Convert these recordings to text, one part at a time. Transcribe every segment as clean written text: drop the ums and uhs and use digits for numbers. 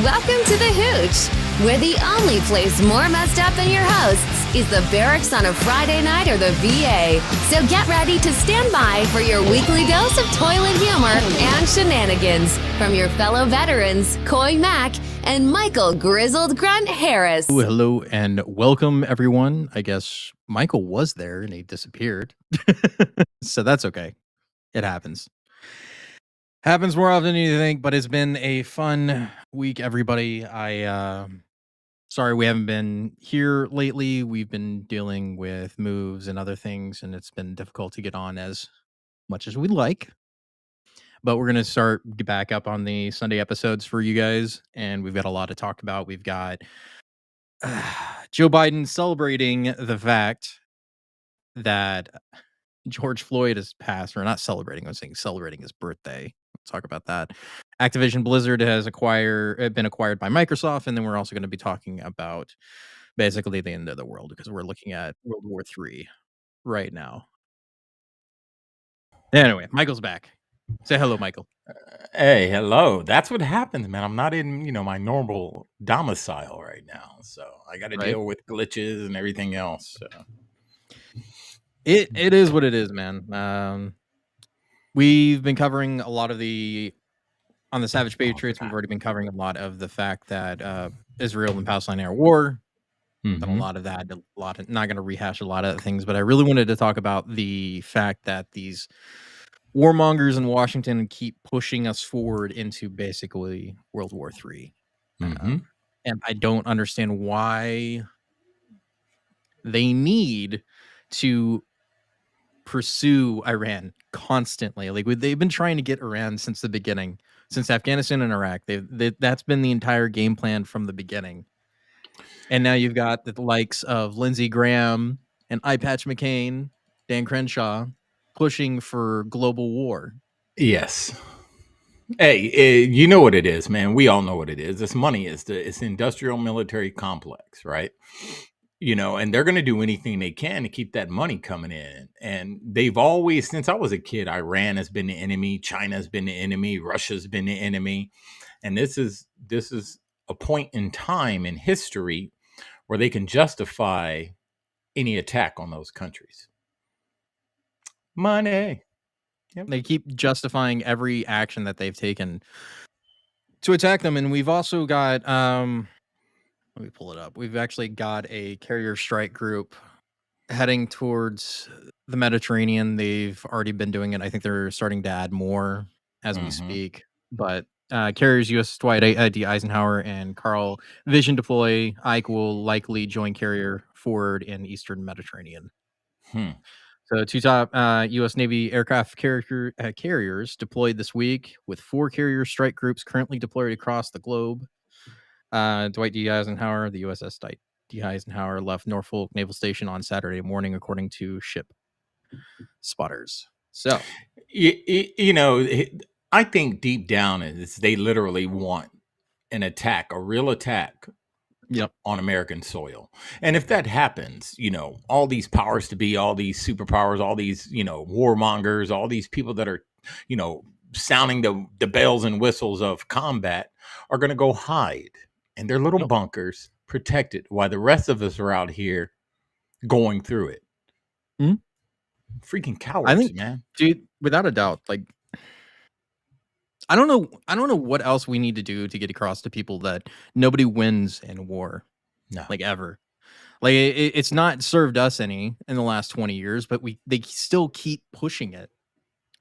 Welcome to the Hooch, where the only place more messed up than your hosts is the barracks on a Friday night or the VA. So get ready to stand by for your weekly dose of toilet humor and shenanigans from your fellow veterans, Coy Mack and Michael Grizzled Grunt Harris. Ooh, hello and welcome, everyone. I guess Michael was there and he disappeared. So that's okay. It happens. Happens more often than you think, but it's been a fun week, everybody. Sorry we haven't been here lately. We've been dealing with moves and other things, and it's been difficult to get on as much as we'd like. But we're going to start back up on the Sunday episodes for you guys, and we've got a lot to talk about. We've got Joe Biden celebrating the fact that George Floyd has passed, or not celebrating, I was saying celebrating his birthday. Let's talk about that. Activision Blizzard has been acquired by Microsoft, and then we're also going to be talking about basically the end of the world, because we're looking at World War III right now. Anyway, Michael's back. Say hello, Michael. Hey, hello. That's what happens, man. I'm not in, my normal domicile right now, so I got to deal with glitches and everything else. So. It is what it is, man. We've been covering a lot of on the Savage Patriots. We've already been covering a lot of the fact that Israel and Palestine are at war. Mm-hmm. And a lot of that, not going to rehash a lot of things, but I really wanted to talk about the fact that these warmongers in Washington keep pushing us forward into basically World War III. Mm-hmm. And I don't understand why they need to pursue Iran constantly. Like they've been trying to get Iran since the beginning, since Afghanistan and Iraq. That's been the entire game plan from the beginning. And now you've got the likes of Lindsey Graham and Eye Patch McCain, Dan Crenshaw, pushing for global war. Yes. Hey, you know what it is, man. We all know what it is. This money is it's the industrial military complex, right? And they're going to do anything they can to keep that money coming in. And they've always, since I was a kid, Iran has been the enemy, China's been the enemy, Russia's been the enemy. And this is a point in time in history where they can justify any attack on those countries. Money. Yep. They keep justifying every action that they've taken to attack them. And we've also got, let me pull it up. We've actually got a carrier strike group heading towards the Mediterranean. They've already been doing it. I think they're starting to add more as we speak. But carriers U.S. Dwight D. Eisenhower and Carl Vision deploy. Ike will likely join carrier forward in Eastern Mediterranean. So two top U.S. Navy aircraft carriers deployed this week, with 4 carrier strike groups currently deployed across the globe. Dwight D. Eisenhower, the USS Dwight D. Eisenhower, left Norfolk Naval Station on Saturday morning, according to ship spotters. So, I think deep down is they literally want an attack, a real attack. Yep. On American soil. And if that happens, all these powers to be, all these superpowers, all these, warmongers, all these people that are, sounding the bells and whistles of combat are going to go hide in their little bunkers, protected, while the rest of us are out here going through it. Freaking cowards, I think, man. Dude, without a doubt, like, I don't know what else we need to do to get across to people that nobody wins in war. No. Like, ever. Like, it's not served us any in the last 20 years, but they still keep pushing it,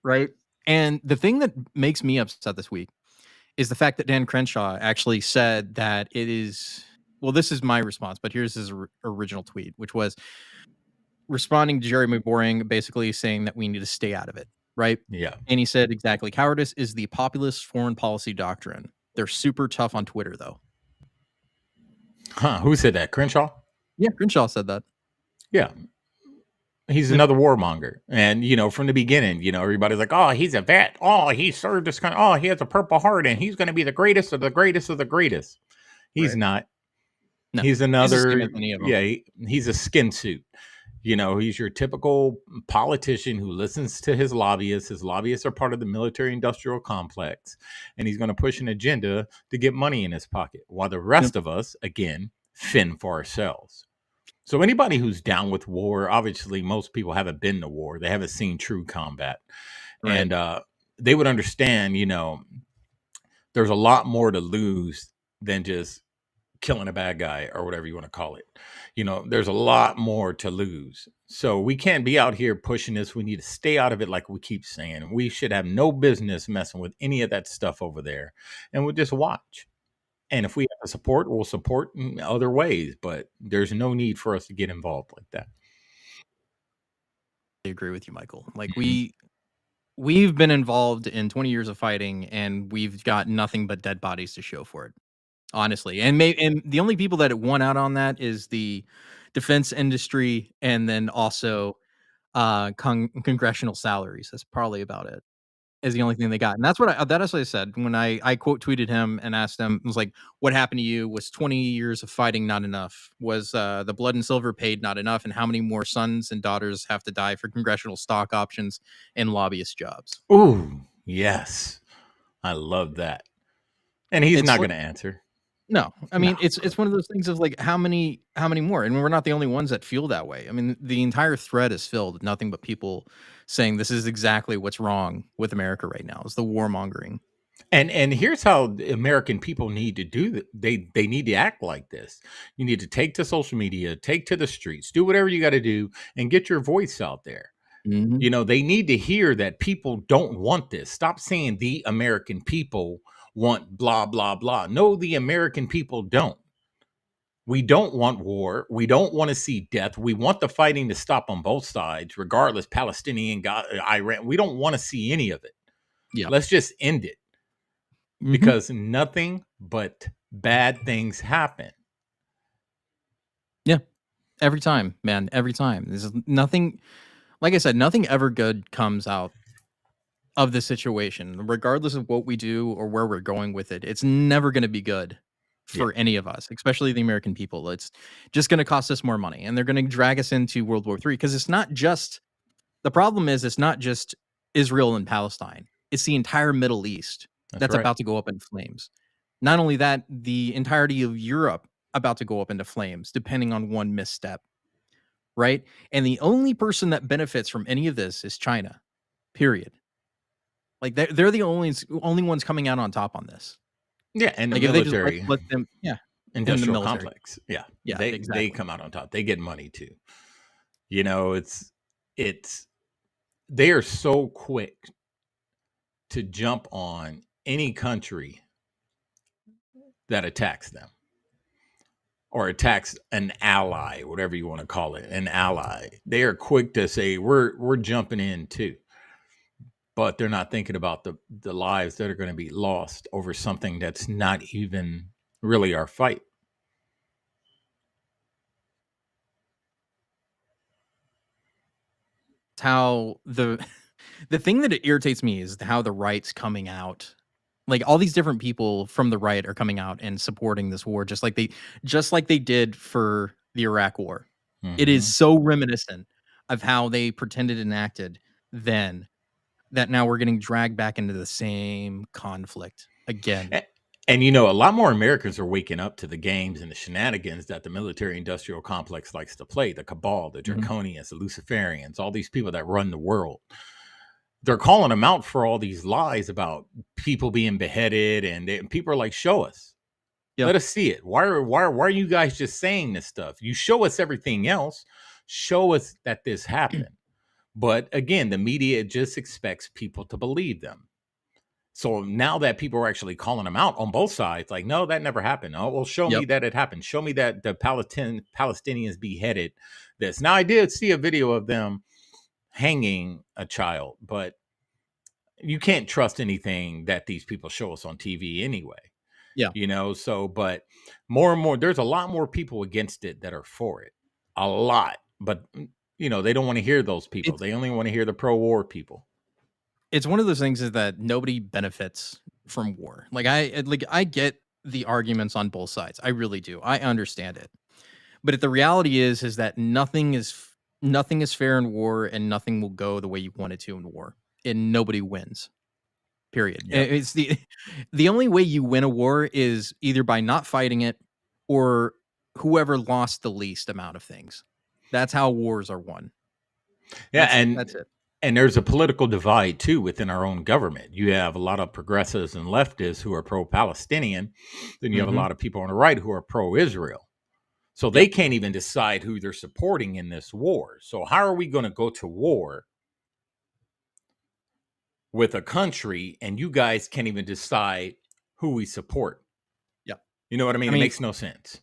right? And the thing that makes me upset this week is the fact that Dan Crenshaw actually said that it is, well, this is my response, but here's his original tweet, which was responding to Jeremy Boring, basically saying that we need to stay out of it. Right? Yeah. And he said exactly, cowardice is the populist foreign policy doctrine. They're super tough on Twitter, though. Huh? Who said that? Crenshaw? Yeah, Crenshaw said that. Yeah. He's another warmonger. And, from the beginning, everybody's like, oh, he's a vet. Oh, he served this country. Oh, he has a Purple Heart, and he's going to be the greatest of the greatest of the greatest. He's not. No, he's another. He's a skin he's a skin suit. He's your typical politician who listens to his lobbyists. His lobbyists are part of the military industrial complex, and he's going to push an agenda to get money in his pocket, while the rest of us, again, fend for ourselves. So anybody who's down with war, obviously most people haven't been to war. They haven't seen true combat. Right. And they would understand, there's a lot more to lose than just killing a bad guy or whatever you want to call it. There's a lot more to lose. So we can't be out here pushing this. We need to stay out of it, like we keep saying. We should have no business messing with any of that stuff over there. And we'll just watch. And if we have to support, we'll support in other ways. But there's no need for us to get involved like that. I agree with you, Michael. Like Mhm. we've been involved in 20 years of fighting, and we've got nothing but dead bodies to show for it. Honestly, and the only people that won out on that is the defense industry, and then also congressional salaries. That's probably about it. Is the only thing they got, and that's what I said when I quote tweeted him and asked him. I was like, "What happened to you? Was 20 years of fighting not enough? Was the blood and silver paid not enough? And how many more sons and daughters have to die for congressional stock options and lobbyist jobs?" Ooh, yes. I love that. And he's It's not like, going to answer. no, I No. mean, it's one of those things of like, how many more? And we're not the only ones that feel that way. I mean, the entire thread is filled with nothing but people saying this is exactly what's wrong with America right now. Is the warmongering. And here's how the American people need to do that. They need to act like this. You need to take to social media, take to the streets, do whatever you got to do, and get your voice out there. Mhm. They need to hear that people don't want this. Stop saying the American people want blah blah blah. No, the American people don't. We don't want war. We don't want to see death. We want the fighting to stop on both sides, regardless, Palestinian, Iran. We don't want to see any of it. Yeah. Let's just end it, Mhm. because nothing but bad things happen. Yeah. Every time, man. Every time. There's nothing. Like I said, nothing ever good comes out of this situation, regardless of what we do or where we're going with it. It's never going to be good Yeah. for any of us, especially the American people. It's just going to cost us more money, and they're going to drag us into World War III, because it's not just the problem is it's not just Israel and Palestine. It's the entire Middle East That's that's right. about to go up in flames. Not only that, the entirety of Europe about to go up into flames, depending on one misstep, right? And the only person that benefits from any of this is China, period. Like they're the only ones coming out on top on this. Yeah, and the Like if they just military let them, yeah, in the industrial military, complex. Yeah, yeah, they exactly. come out on top. They get money too. It's they are so quick to jump on any country that attacks them or attacks an ally, whatever you want to call it, an ally. They are quick to say we're jumping in too. But they're not thinking about the lives that are going to be lost over something that's not even really our fight. It's how the thing that it irritates me is how the right's coming out. Like all these different people from the right are coming out and supporting this war, just like they did for the Iraq War. It is Mhm. so reminiscent of how they pretended and acted then, that now we're getting dragged back into the same conflict again. And a lot more Americans are waking up to the games and the shenanigans that the military industrial complex likes to play. The cabal, the Mhm. draconians, the Luciferians, all these people that run the world. They're calling them out for all these lies about people being beheaded, and people are like, "Show us, Yeah. let us see it. Why are you guys just saying this stuff? You show us everything else. Show us that this happened." But again, the media just expects people to believe them. So now that people are actually calling them out on both sides, like, no, that never happened. Oh, well, show me Yep. that it happened. Show me that the Palestinians beheaded this. Now, I did see a video of them hanging a child, but you can't trust anything that these people show us on TV anyway. Yeah. So, but more and more, there's a lot more people against it that are for it. A lot. But, they don't want to hear those people. It's They only want to hear the pro-war people. it's one of those things is that nobody benefits from war. I get the arguments on both sides. I really do. I understand it. But the reality is that nothing is nothing is fair in war, and nothing will go the way you want it to in war, and nobody wins. Period. Yep. It's the only way you win a war is either by not fighting it or whoever lost the least amount of things. That's how wars are won. Yeah, That's it. And there's a political divide too within our own government. You have a lot of progressives and leftists who are pro-Palestinian. Then you have a lot of people on the right who are pro-Israel. So they can't even decide who they're supporting in this war. So how are we going to go to war with a country and you guys can't even decide who we support? Yeah. You know what I mean? It makes no sense.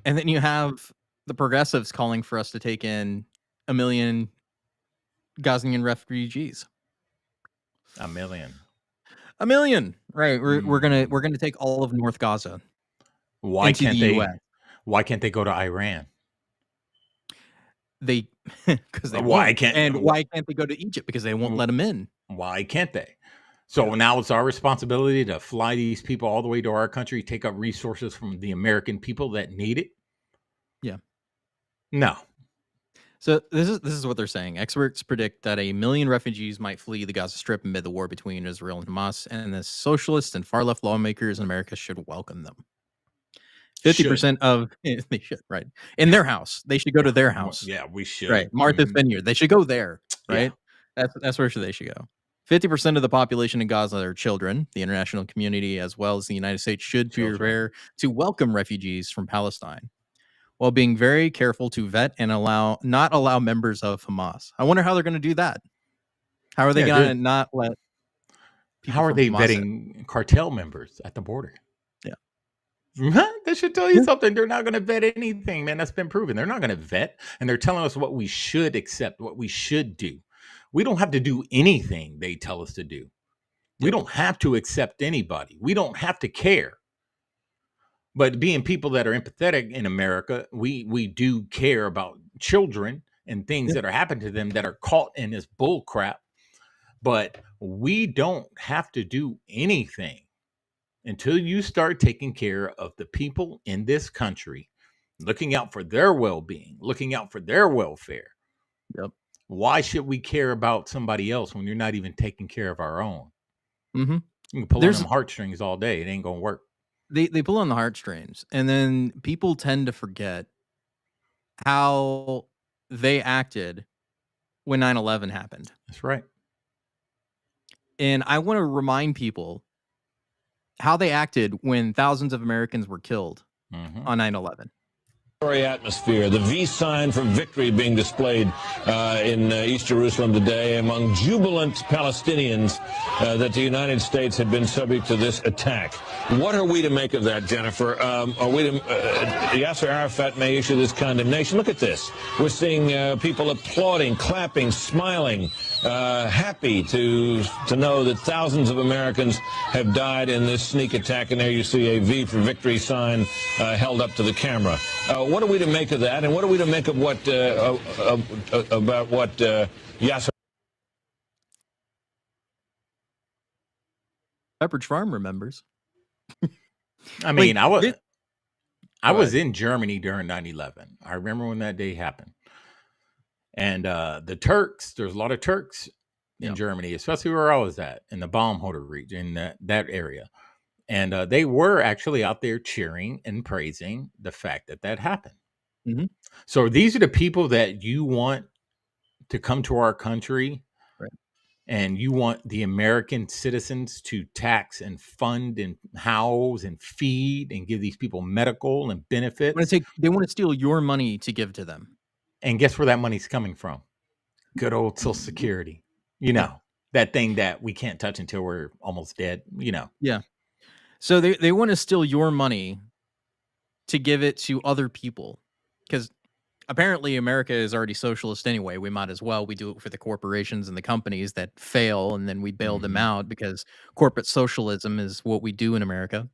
And then you have the progressives calling for us to take in 1 million Gazan refugees. 1 million. 1 million. Right. We're gonna take all of North Gaza. Why into can't the they? US. Why can't they go to Iran? They because they Why won't. can't- And why can't they go to Egypt? Because they won't let them in. Why can't they? So now it's our responsibility to fly these people all the way to our country, take up resources from the American people that need it. Yeah. No. So this is what they're saying. Experts predict that 1 million refugees might flee the Gaza Strip amid the war between Israel and Hamas, and the socialists and far-left lawmakers in America should welcome them. 50% of they should, right, in their house. They should go to their house. Yeah, we should. Right, Martha's Vineyard. They should go there. Right, that's where they should go. 50% of the population in Gaza are children. The international community, as well as the United States, should prepare to welcome refugees from Palestine, while being very careful to vet and not allow members of Hamas. I wonder how they're going to do that. How are they going to not let? How are they Hamas vetting cartel members at the border? Yeah, that should tell you something. They're not going to vet anything, man. That's been proven. They're not going to vet, and they're telling us what we should accept, what we should do. We don't have to do anything they tell us to do. We don't have to accept anybody. We don't have to care. But being people that are empathetic in America, we do care about children and things that are happening to them that are caught in this bull crap. But we don't have to do anything until you start taking care of the people in this country, looking out for their well-being, looking out for their welfare. Yep. Why should we care about somebody else when you're not even taking care of our own? Mm-hmm. You can pull on them heartstrings all day. It ain't going to work. They pull on the heartstrings, and then people tend to forget how they acted when 9/11 happened. That's right. And I want to remind people how they acted when thousands of Americans were killed on 9/11. Atmosphere, the V sign for victory being displayed in East Jerusalem today among jubilant Palestinians that the United States had been subject to this attack. What are we to make of that, Jennifer? Are we to, Yasser Arafat may issue this condemnation. Look at this. We're seeing people applauding, clapping, smiling, happy to know that thousands of Americans have died in this sneak attack. And there you see a V for victory sign held up to the camera. What are we to make of that, and what are we to make of what about what Yasser Pepperidge Farm remembers? I mean, I was in Germany during 9/11. I remember when that day happened, and the Turks. There's a lot of Turks in Germany, especially where I was at in the Baumholder region, in that area. And they were actually out there cheering and praising the fact that happened. Mm-hmm. So these are the people that you want to come to our country, right? And you want the American citizens to tax and fund and house and feed and give these people medical and benefits. They want to steal your money to give to them. And guess where that money's coming from? Good old Social Security. You know, that thing that we can't touch until we're almost dead, you know. Yeah. So they want to steal your money to give it to other people, because apparently America is already socialist anyway. We might as well. We do it for the corporations and the companies that fail, and then we bail them out because corporate socialism is what we do in America.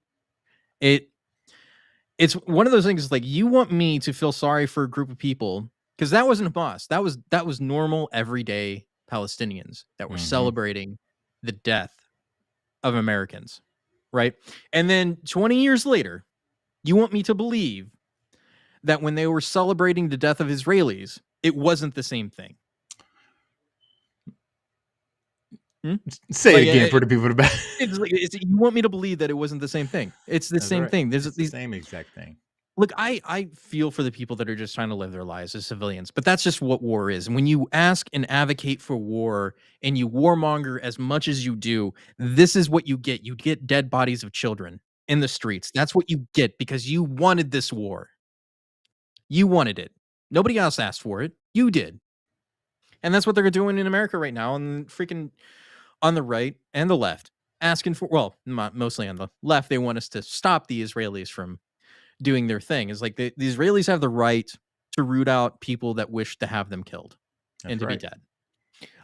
It's one of those things, like, you want me to feel sorry for a group of people, because that wasn't Hamas. That was normal, everyday Palestinians that were celebrating the death of Americans. Right. And then 20 years later, you want me to believe that when they were celebrating the death of Israelis, It wasn't the same thing. Say Like, it again for the people in the back. you want me to believe that it wasn't the same thing. It's the That's same right. thing. There's It's the these same exact thing. Look, I feel for the people that are just trying to live their lives as civilians, but that's just what war is. And when you ask and advocate for war and you warmonger as much as you do, this is what you get. You get dead bodies of children in the streets. That's what you get because you wanted this war. You wanted it. Nobody else asked for it. You did. And that's what they're doing in America right now, and freaking on the right and the left, asking for, well, mostly on the left, they want us to stop the Israelis from doing their thing. Is like the Israelis have the right to root out people that wish to have them killed and That's to be right. dead.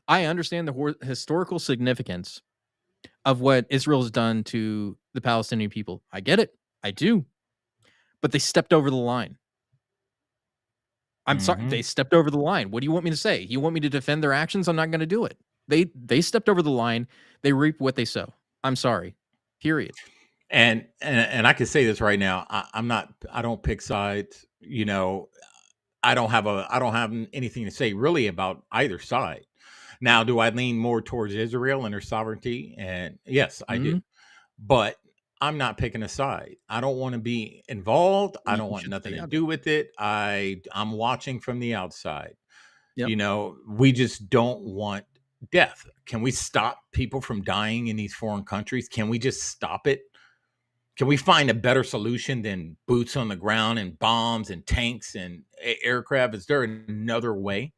I understand the historical significance of what Israel's done to the Palestinian people. I get it. I do. But they stepped over the line. I'm sorry, Mhm. they stepped over the line. What do you want me to say? You want me to defend their actions? I'm not going to do it. They stepped over the line. They reap what they sow. I'm sorry. Period. And I can say this right now. I'm not. I don't pick sides. You know, I don't have anything to say really about either side. Now, do I lean more towards Israel and her sovereignty? And yes, I do. Mhm. But I'm not picking a side. I don't want to be involved. I You don't want should nothing stay to out of it. do with it. I'm watching from the outside. Yep. You know, we just don't want death. Can we stop people from dying in these foreign countries? Can we just stop it? Can we find a better solution than boots on the ground and bombs and tanks and aircraft? Is there another way?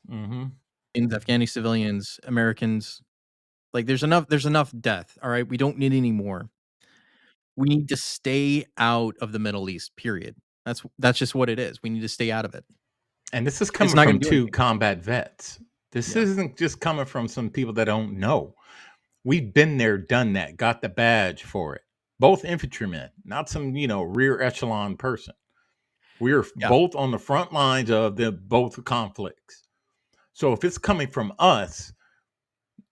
Mm-hmm. In Afghani civilians, Americans, like there's enough death. All right. We don't need any more. We need to stay out of the Middle East, period. That's just what it is. We need to stay out of it. And this is It's coming not going from to do two anything. combat vets. This Yeah. isn't just coming from some people that don't know. We've been there, done that, got the badge for it. Both infantrymen, not some, rear echelon person. We're Yeah. both on the front lines of the both conflicts. So if it's coming from us,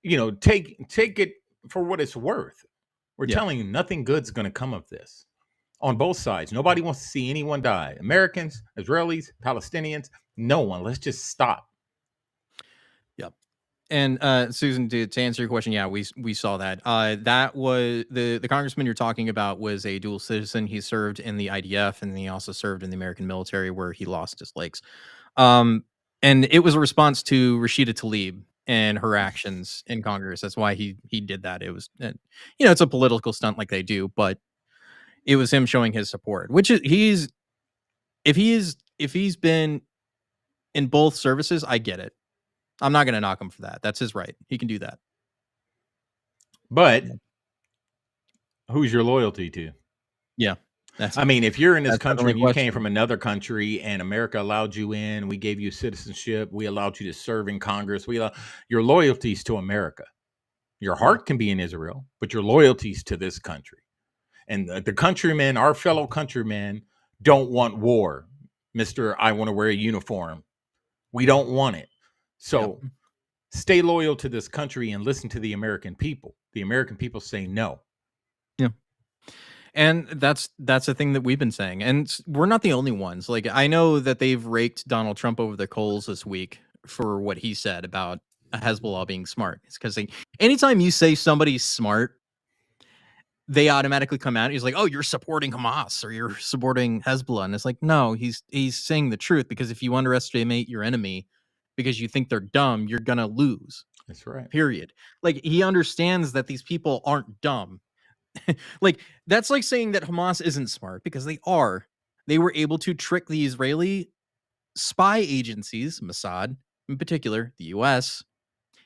take it for what it's worth. We're Yeah. telling you nothing good's going to come of this on both sides. Nobody wants to see anyone die. Americans, Israelis, Palestinians, no one. Let's just stop. Yep. And Susan, to answer your question, yeah, we saw that. That was the congressman you're talking about was a dual citizen. He served in the IDF and he also served in the American military where he lost his legs. Um, and it was a response to Rashida Tlaib and her actions in Congress. That's why he did that. It was, it's a political stunt like they do, but it was him showing his support. Which is if he's been in both services, I get it. I'm not going to knock him for that. That's his right. He can do that. But Yeah. who's your loyalty to? Yeah. I mean, if you're in this That's country definitely and a you came question. from another country and America allowed you in, we gave you citizenship, we allowed you to serve in Congress, your loyalties to America. Your heart can be in Israel, but your loyalties to this country. And the countrymen, our fellow countrymen, don't want war. Mr. I want to wear a uniform. We don't want it. So Yep. stay loyal to this country and listen to the American people. The American people say no. Yeah. And that's a thing that we've been saying. And we're not the only ones. Like, I know that they've raked Donald Trump over the coals this week for what he said about Hezbollah being smart. It's because anytime you say somebody's smart, they automatically come out. He's like, "Oh, you're supporting Hamas or you're supporting Hezbollah," and it's like, no, he's saying the truth, because if you underestimate your enemy because you think they're dumb, you're gonna lose. That's right. Period. Like, he understands that these people aren't dumb. Like, that's like saying that Hamas isn't smart, because they are. They were able to trick the Israeli spy agencies, Mossad in particular, the U.S.,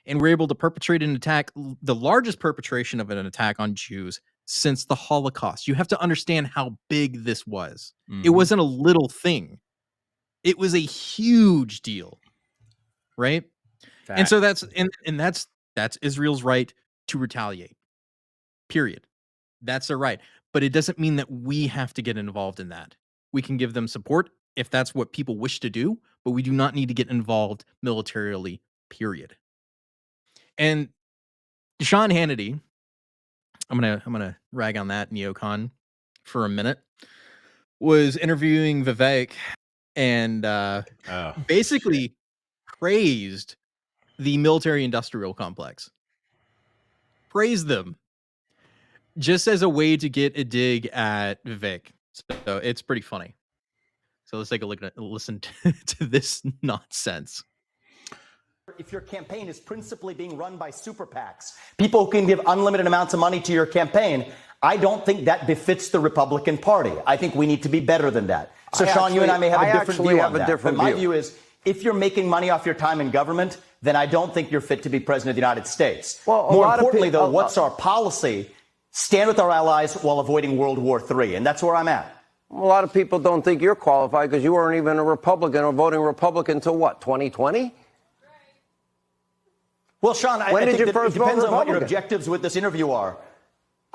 and were able to perpetrate an attack, the largest perpetration of an attack on Jews since the Holocaust. You have to understand how big this was. It Mhm. wasn't a little thing. It was a huge deal, right? And so Facts. that's Israel's right to retaliate. Period. That's their right. But it doesn't mean that we have to get involved in that. We can give them support if that's what people wish to do, but we do not need to get involved militarily, period. And Sean Hannity, I'm gonna rag on that neocon. for a minute, was interviewing Vivek and basically praised the military-industrial complex. Praised them just as a way to get a dig at Vivek. So it's pretty funny. So let's take a listen to this nonsense. If your campaign is principally being run by super PACs, people who can give unlimited amounts of money to your campaign, I don't think that befits the Republican Party. I think we need to be better than that. So, Sean, you and I may have a different view on that. But my view is, if you're making money off your time in government, then I don't think you're fit to be president of the United States. Well, more importantly, though, what's our policy? Stand with our allies while avoiding World War III. And that's where I'm at. A lot of people don't think you're qualified because you weren't even a Republican or voting Republican until what, 2020? Well, Sean, I think it depends on what your objectives with this interview are.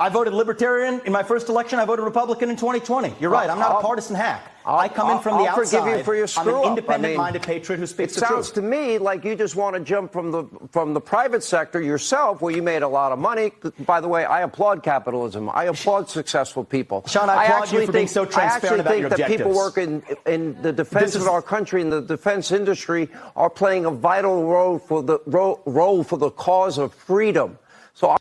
I voted Libertarian in my first election. I voted Republican in 2020. You're right. I'm not a partisan hack. I come in from the outside. Forgive you for your screw-up. I'm an independent-minded patriot who speaks the truth. It sounds to me like you just want to jump from the private sector yourself, where you made a lot of money. By the way, I applaud capitalism. I applaud successful people. Sean, I applaud you for being so transparent about your objectives. I actually think that people working in the defense of our country, in the defense industry, are playing a vital role for the cause of freedom. So.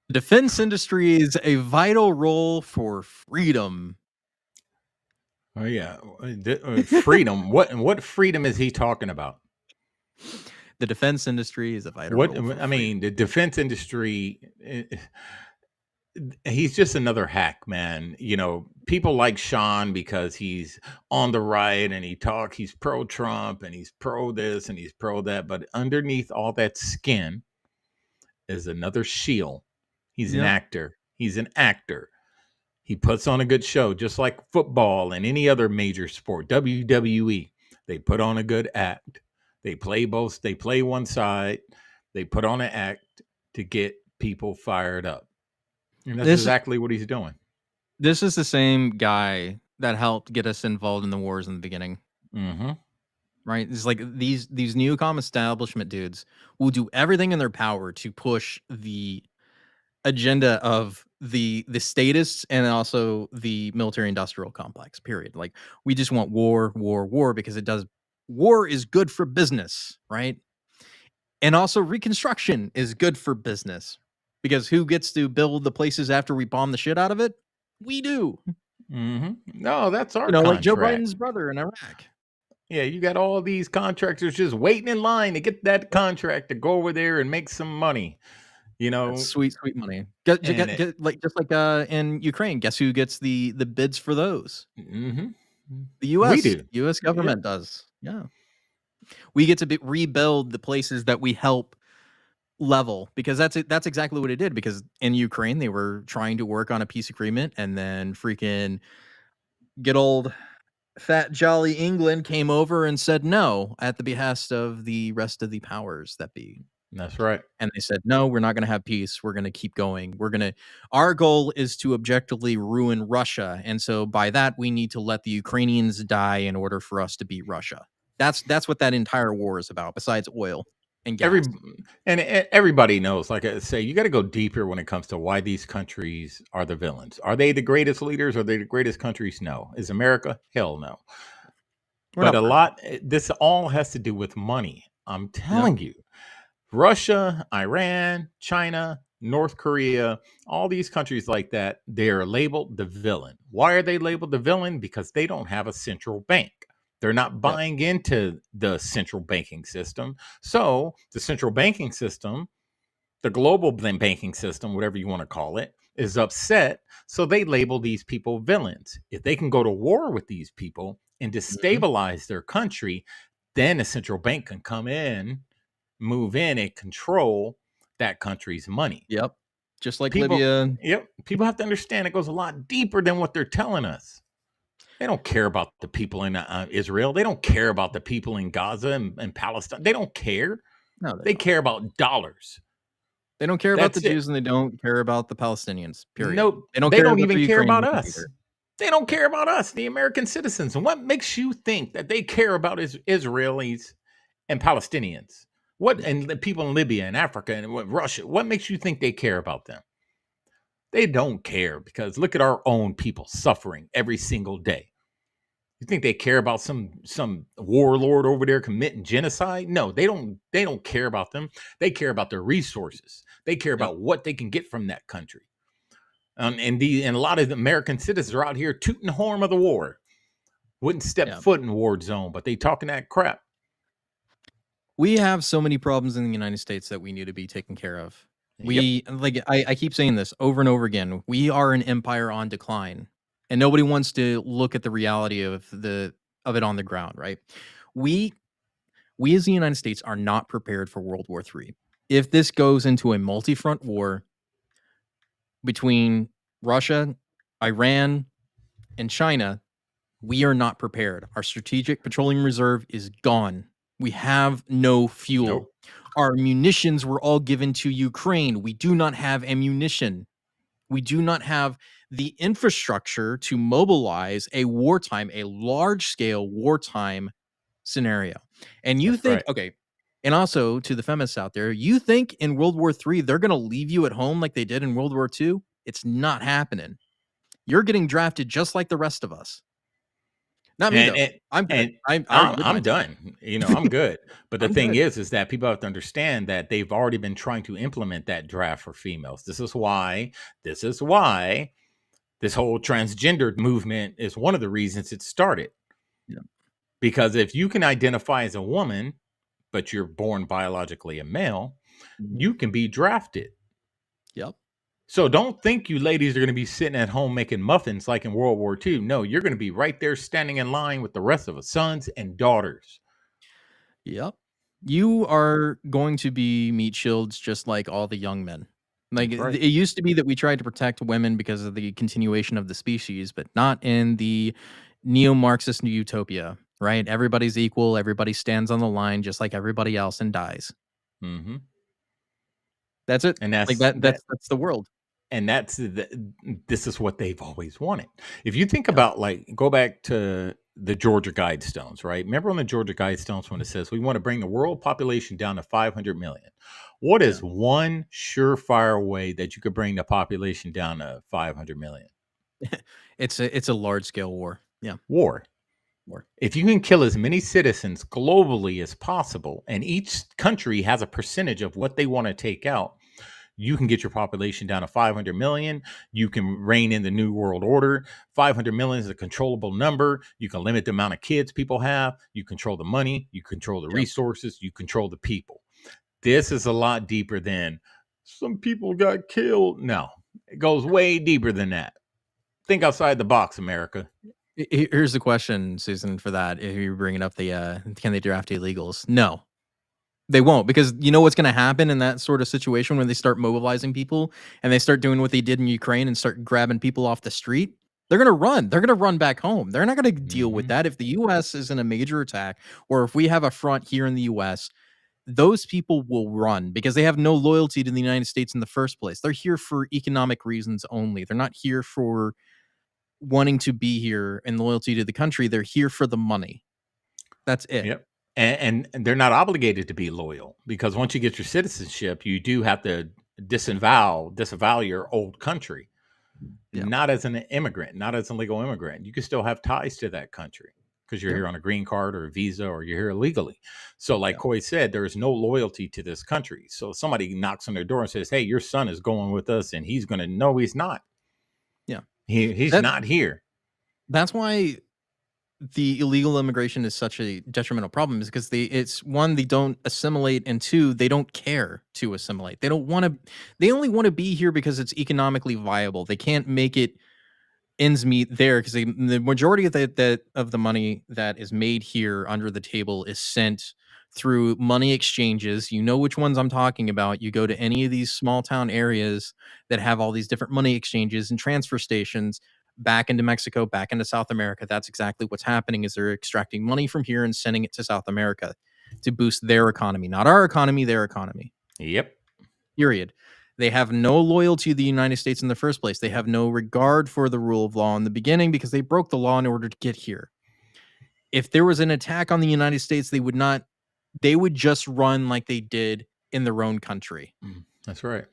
The defense industry is a vital role for freedom. Oh yeah, freedom. What freedom is he talking about? The defense industry is a vital role. I mean, the defense industry. He's just another hack, man. You know, people like Sean because he's on the right and he's pro-Trump and he's pro this and he's pro that. But underneath all that skin is another shield. He's an actor. He's an actor. He puts on a good show, just like football and any other major sport. WWE, they put on a good act. They play both. They play one side. They put on an act to get people fired up. And that's exactly what he's doing. This is the same guy that helped get us involved in the wars in the beginning. Mm-hmm. Right? It's like these neocon establishment dudes will do everything in their power to push the agenda of the statists and also the military industrial complex, period. Like, we just want war because war is good for business, right? And also reconstruction is good for business because who gets to build the places after we bomb the shit out of it? We do. Mm-hmm. No, that's our contract. Like Joe Biden's brother in Iraq. Yeah, you got all these contractors just waiting in line to get that contract to go over there and make some money. You know, that's sweet money. Just like in Ukraine, guess who gets the bids for those? Mm-hmm. The U.S. We do. U.S. government does. Yeah, we get to rebuild the places that we help level because that's exactly what it did. Because in Ukraine, they were trying to work on a peace agreement, and then freaking good old fat jolly England came over and said no at the behest of the rest of the powers that be. That's right. And they said, no, we're not going to have peace. We're going to keep going. Our goal is to objectively ruin Russia. And so by that, we need to let the Ukrainians die in order for us to beat Russia. That's what that entire war is about, besides oil and gas. Everybody knows, like I say, you got to go deeper when it comes to why these countries are the villains. Are they the greatest leaders? Are they the greatest countries? No. Is America? Hell no. This all has to do with money. I'm telling you. Russia, Iran, China, North Korea, all these countries like that, they're labeled the villain. Why are they labeled the villain? Because they don't have a central bank. They're not buying into the central banking system. So the central banking system, the global banking system, whatever you want to call it, is upset. So they label these people villains. If they can go to war with these people and destabilize their country, then a central bank can come in, move in and control that country's money. Yep. Just like Libya. Yep. People have to understand it goes a lot deeper than what they're telling us. They don't care about the people in Israel. They don't care about the people in Gaza and Palestine. They don't care. No, they care about dollars. They don't care about the Jews and they don't care about the Palestinians, period. No, they don't even care about us. Either. They don't care about us, the American citizens. And what makes you think that they care about Israelis and Palestinians? And the people in Libya and Africa and Russia, what makes you think they care about them? They don't care, because look at our own people suffering every single day. You think they care about some warlord over there committing genocide? No, they don't care about them. They care about their resources. They care Yep. about what they can get from that country. And a lot of the American citizens are out here tooting the horn of the war. Wouldn't step Yeah. foot in war zone, but they talking that crap. We have so many problems in the United States that we need to be taken care of. Yep. I keep saying this over and over again. We are an empire on decline, and nobody wants to look at the reality of it on the ground, right? We as the United States are not prepared for World War III. If this goes into a multi-front war between Russia, Iran, and China, we are not prepared. Our strategic petroleum reserve is gone. We have no fuel. Nope. Our munitions were all given to Ukraine. We do not have ammunition. We do not have the infrastructure to mobilize a large-scale wartime scenario. And you That's think, right. okay, and also to the feminists out there, you think in World War III they're going to leave you at home like they did in World War II? It's not happening. You're getting drafted just like the rest of us. Not me, though. I'm good. I'm done. I'm good. But the I'm thing good. is that people have to understand that they've already been trying to implement that draft for females. This is why this whole transgender movement is one of the reasons it started. Yeah. Because if you can identify as a woman, but you're born biologically a male, you can be drafted. Yep. So don't think you ladies are going to be sitting at home making muffins like in World War II. No, you're going to be right there standing in line with the rest of us, sons and daughters. Yep. You are going to be meat shields just like all the young men. Like That's right. it used to be that we tried to protect women because of the continuation of the species, but not in the neo-Marxist utopia, right? Everybody's equal. Everybody stands on the line just like everybody else and dies. Mm-hmm. That's it. And Like that's the world. And this is what they've always wanted. If you think about, like, go back to the Georgia Guidestones, right? Remember on the Georgia Guidestones when it says we want to bring the world population down to 500 million. What is one surefire way that you could bring the population down to 500 million? It's a large scale war. Yeah. War. If you can kill as many citizens globally as possible, and each country has a percentage of what they want to take out, you can get your population down to 500 million. You can rein in the New World Order. 500 million is a controllable number. You can limit the amount of kids people have. You control the money. You control the resources. You control the people. This is a lot deeper than some people got killed. No, it goes way deeper than that. Think outside the box, America. Here's the question, Susan, for that. If you're bringing up the can they draft illegals? No. They won't, because you know what's going to happen in that sort of situation when they start mobilizing people and they start doing what they did in Ukraine and start grabbing people off the street? They're going to run. They're going to run back home. They're not going to deal with that. If the U.S. is in a major attack, or if we have a front here in the U.S., those people will run because they have no loyalty to the United States in the first place. They're here for economic reasons only. They're not here for wanting to be here and loyalty to the country. They're here for the money. That's it. Yep. And they're not obligated to be loyal, because once you get your citizenship, you do have to disavow your old country. Not as an immigrant, not as a legal immigrant. You can still have ties to that country because you're here on a green card or a visa, or you're here illegally. So like Coy said, there is no loyalty to this country. So if somebody knocks on their door and says, hey, your son is going with us, and he's going to know he's not. Yeah. He's not here. That's why the illegal immigration is such a detrimental problem, is because they don't assimilate, and two, they don't care to assimilate. They only want to be here because it's economically viable. They can't make it ends meet there because the majority of the money that is made here under the table is sent through money exchanges. You know which ones I'm talking about. You go to any of these small town areas that have all these different money exchanges and transfer stations back into Mexico, back into South America. That's exactly what's happening, is they're extracting money from here and sending it to South America to boost their economy, not our economy, their economy. Yep. Period. They have no loyalty to the United States in the first place. They have no regard for the rule of law in the beginning because they broke the law in order to get here. If there was an attack on the United States, they would just run like they did in their own country. That's right.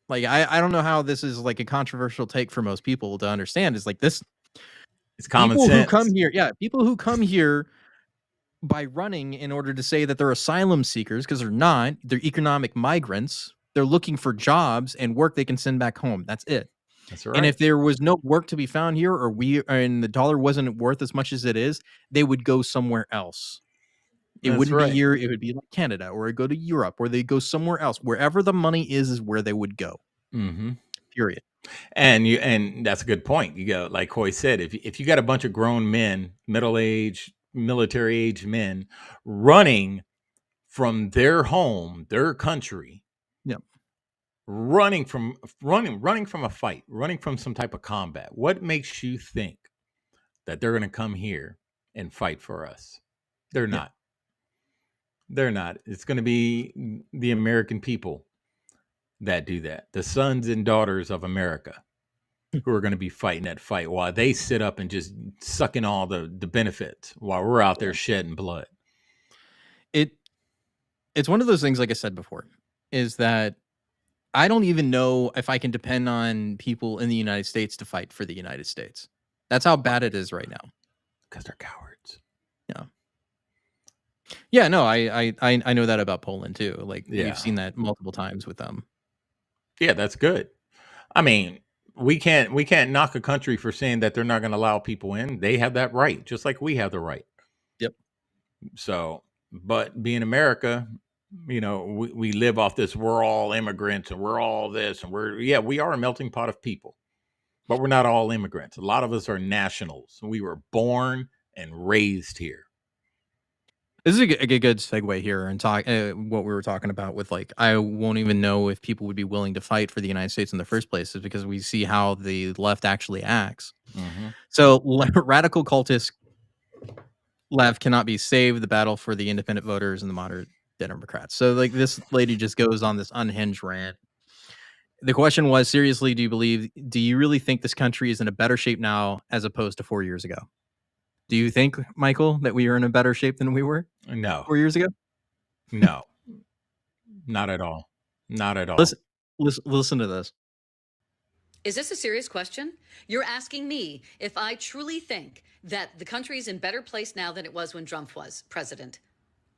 Like I don't know how this is like a controversial take for most people to understand. Is like this. It's common People sense. who come here, people who come here by running in order to say that they're asylum seekers, because they're not. They're economic migrants. They're looking for jobs and work they can send back home. That's it. That's right. And if there was no work to be found here, and the dollar wasn't worth as much as it is, they would go somewhere else. It That's wouldn't be right. here. It would be like Canada, or go to Europe, or they go somewhere else. Wherever the money is where they would go. Mm-hmm. Period. And that's a good point. You go, like Hoy said, if you got a bunch of grown men, middle-aged, military-aged men running from their home, their country, Yep. running from a fight, running from some type of combat, what makes you think that they're going to come here and fight for us? They're not. They're not. It's going to be the American people that do that. The sons and daughters of America who are going to be fighting that fight while they sit up and just suck in all the benefits while we're out there shedding blood. It's one of those things, like I said before, is that I don't even know if I can depend on people in the United States to fight for the United States. That's how bad it is right now. Because they're cowards. Yeah, no, I know that about Poland too. Like Yeah. we've seen that multiple times with them. Yeah, that's good. I mean, we can't knock a country for saying that they're not going to allow people in. They have that right, just like we have the right. Yep. So, but being America, we live off this, we're all immigrants and we're all this and we are a melting pot of people, but we're not all immigrants. A lot of us are nationals. We were born and raised here. This is a good segue here and talk what we were talking about with like, I won't even know if people would be willing to fight for the United States in the first place, is because we see how the left actually acts. Mm-hmm. So radical cultist left cannot be saved. The battle for the independent voters and the moderate Democrats. So like this lady just goes on this unhinged rant. The question was, seriously, do you really think this country is in a better shape now as opposed to 4 years ago? Do you think, Michael, that we are in a better shape than we were? No. 4 years ago? No. Not at all. Not at all. Listen to this. Is this a serious question? You're asking me if I truly think that the country is in better place now than it was when Trump was president.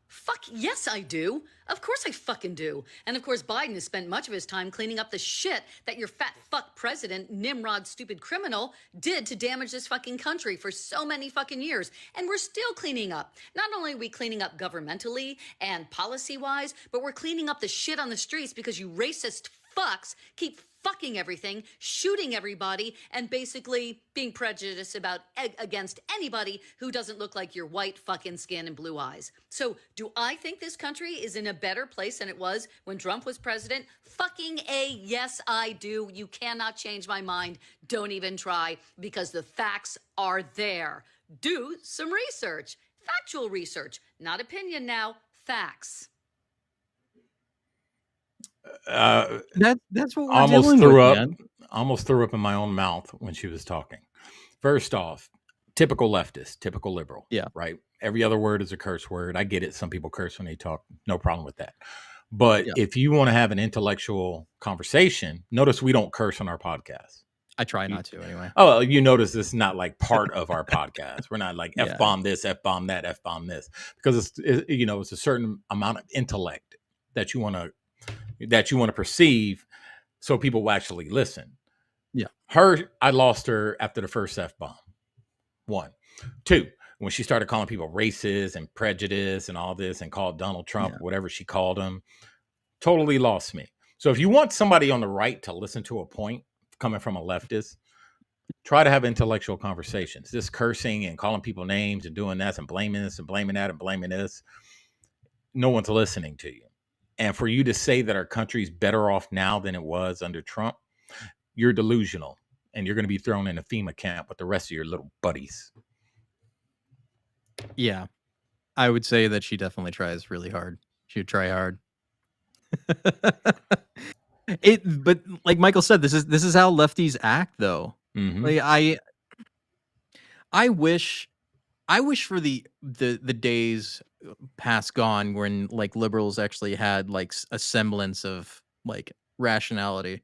Fuck yes, I do. Of course I fucking do. And of course Biden has spent much of his time cleaning up the shit that your fat fuck president, Nimrod stupid criminal, did to damage this fucking country for so many fucking years. And we're still cleaning up. Not only are we cleaning up governmentally and policy-wise, but we're cleaning up the shit on the streets because you racist fucks keep fucking everything, shooting everybody, and basically being prejudiced against anybody who doesn't look like your white fucking skin and blue eyes. So do I think this country is in a better place than it was when Trump was president? Fucking A, yes, I do. You cannot change my mind. Don't even try, because the facts are there. Do some research. Factual research. Not opinion now. Facts. That's what we're almost dealing threw with, up. man. Almost threw up in my own mouth when she was talking. First off, typical leftist, typical liberal. Yeah. Right. Every other word is a curse word. I get it. Some people curse when they talk. No problem with that. But if you want to have an intellectual conversation, notice we don't curse on our podcast. I try not to anyway. Oh, you notice this is not like part of our podcast. We're not like F-bomb this, F-bomb that, F-bomb this, because it's a certain amount of intellect that you want to perceive, so people will actually listen. Yeah. I lost her after the first F-bomb. 1. 2, when she started calling people racist and prejudice and all this, and called Donald Trump, whatever she called him, totally lost me. So if you want somebody on the right to listen to a point coming from a leftist, try to have intellectual conversations. This cursing and calling people names and doing that and blaming this and blaming that and blaming this, no one's listening to you. And for you to say that our country's better off now than it was under Trump, you're delusional, and you're going to be thrown in a FEMA camp with the rest of your little buddies. Yeah, I would say that she definitely tries really hard. She would try hard. But like Michael said, this is how lefties act, though. Mm-hmm. Like I wish for the days past gone when like liberals actually had like a semblance of like rationality.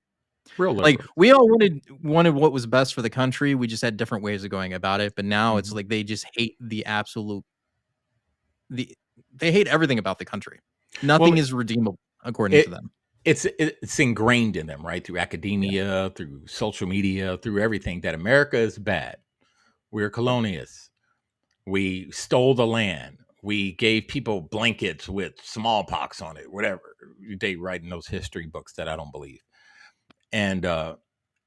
Real Like liberals. we all wanted what was best for the country. We just had different ways of going about it. But now it's like they just hate they hate everything about the country. Nothing is redeemable according to them. It's ingrained in them, right? Through academia, through social media, through everything, that America is bad. We're colonialists. We stole the land. We gave people blankets with smallpox on it, whatever. They write in those history books that I don't believe. And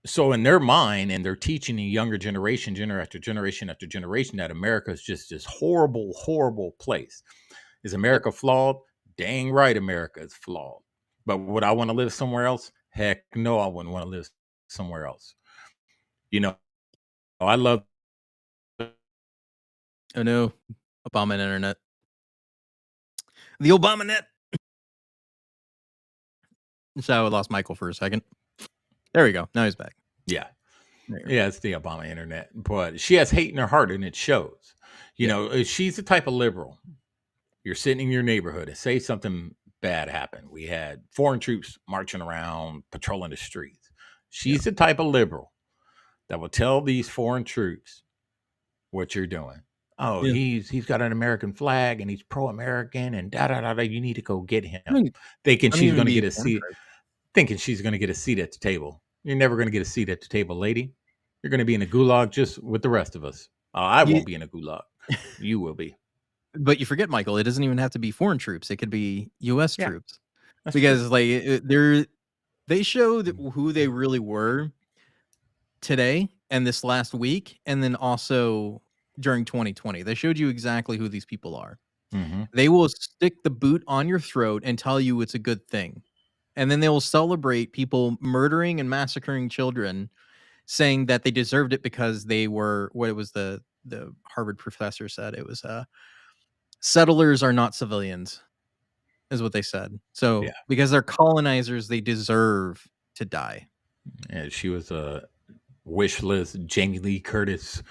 so in their mind, and they're teaching the younger generation, generation after generation, that America is just this horrible, horrible place. Is America flawed? Dang right, America is flawed. But would I want to live somewhere else? Heck no, I wouldn't want to live somewhere else. You know, I love. Oh no, Obama and internet. The Obama net. So I lost Michael for a second. There we go. Now he's back. Yeah. Yeah, it's the Obama internet. But she has hate in her heart, and it shows. You know, she's the type of liberal. You're sitting in your neighborhood and say something bad happened. We had foreign troops marching around, patrolling the streets. She's the type of liberal that will tell these foreign troops what you're doing. Oh, he's got an American flag and he's pro-American and da-da-da-da. You need to go get him. Thinking she's going to get a seat. Thinking she's going to get a seat at the table. You're never going to get a seat at the table, lady. You're going to be in a gulag just with the rest of us. I won't be in a gulag. You will be. But you forget, Michael, it doesn't even have to be foreign troops. It could be U.S. troops. Because they showed who they really were today and this last week, and then also during 2020. They showed you exactly who these people are. Mm-hmm. They will stick the boot on your throat and tell you it's a good thing. And then they will celebrate people murdering and massacring children, saying that they deserved it because they were, what it was the Harvard professor said, it was settlers are not civilians, is what they said. So because they're colonizers, they deserve to die. And she was a wish list Jamie Lee Curtis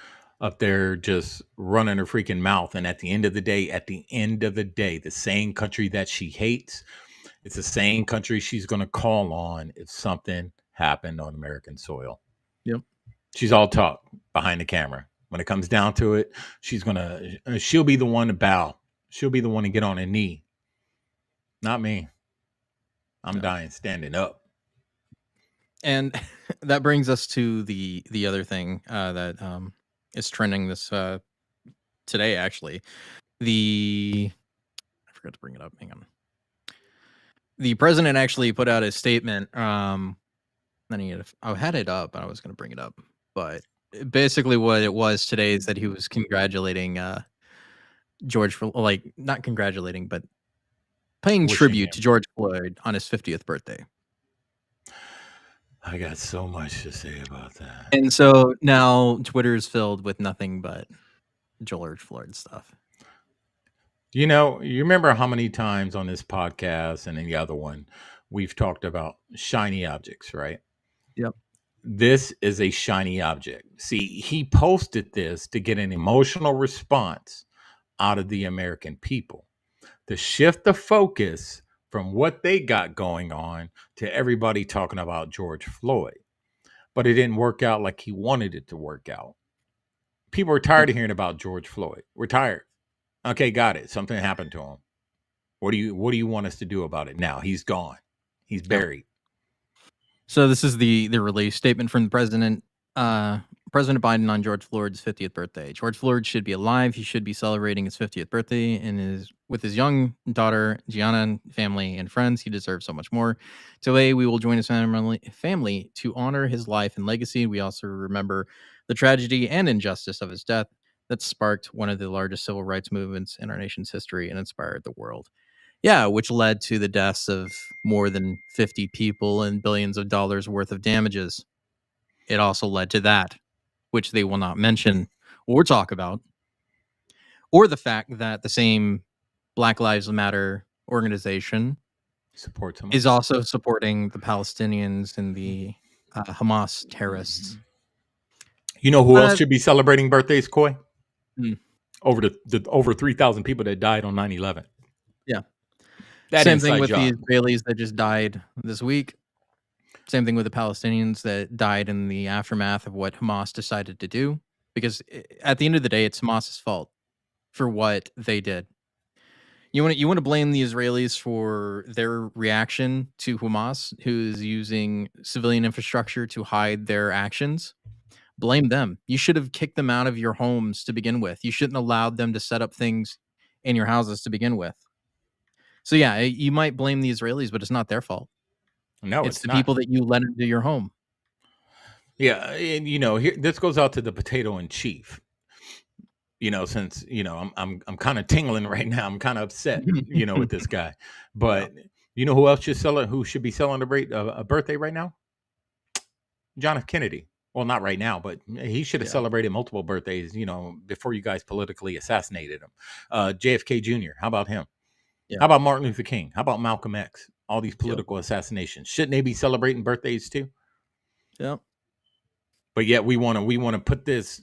up there just running her freaking mouth. And at the end of the day, the same country that she hates, it's the same country she's going to call on if something happened on American soil. Yep. She's all talk behind the camera. When it comes down to it, she'll be the one to bow. She'll be the one to get on a knee. Not me. I'm dying standing up. And that brings us to the other thing that is trending this today, actually. I forgot to bring it up. Hang on. The president actually put out a statement. I had it up, and I was going to bring it up. But basically what it was today is that he was congratulating George, not congratulating, but paying tribute to George Floyd on his 50th birthday. I got so much to say about that. And so now Twitter's filled with nothing but George Floyd stuff. You know, you remember how many times on this podcast and in the other one, we've talked about shiny objects, right? Yep. This is a shiny object. See, he posted this to get an emotional response out of the American people, to shift the focus from what they got going on to everybody talking about George Floyd. But it didn't work out like he wanted it to work out. People are tired of hearing about George Floyd. We're tired. Okay, got it. Something happened to him. What do you want us to do about it now? He's gone. He's buried. So this is the release statement from the president. President Biden on George Floyd's 50th birthday. George Floyd should be alive. He should be celebrating his 50th birthday with his young daughter, Gianna, family, and friends. He deserves so much more. Today, we will join his family to honor his life and legacy. We also remember the tragedy and injustice of his death that sparked one of the largest civil rights movements in our nation's history and inspired the world. Yeah, which led to the deaths of more than 50 people and billions of dollars worth of damages. It also led to that, which they will not mention or talk about, or the fact that the same Black Lives Matter organization is also supporting the Palestinians and the Hamas terrorists. You know who else should be celebrating birthdays, Coy? Over Over 3,000 people that died on 9/11. Yeah. That same thing with job. the Israelis that just died this week. Same thing with the Palestinians that died in the aftermath of what Hamas decided to do. Because at the end of the day, it's Hamas's fault for what they did. You want to blame the Israelis for their reaction to Hamas, who's using civilian infrastructure to hide their actions? Blame them. You should have kicked them out of your homes to begin with. You shouldn't allowed them to set up things in your houses to begin with. So yeah, you might blame the Israelis, but it's not their fault. No, It's it's the not. people that you let into your home. Yeah, and here this goes out to the potato in chief. Since I'm kind of tingling right now. I'm kind of upset, with this guy. But who else who should be celebrating a birthday right now? John F. Kennedy. Well, not right now, but he should have celebrated multiple birthdays, before you guys politically assassinated him. JFK Jr., how about him? Yeah. How about Martin Luther King? How about Malcolm X? All these political assassinations. Shouldn't they be celebrating birthdays too? Yeah. But yet we want to put this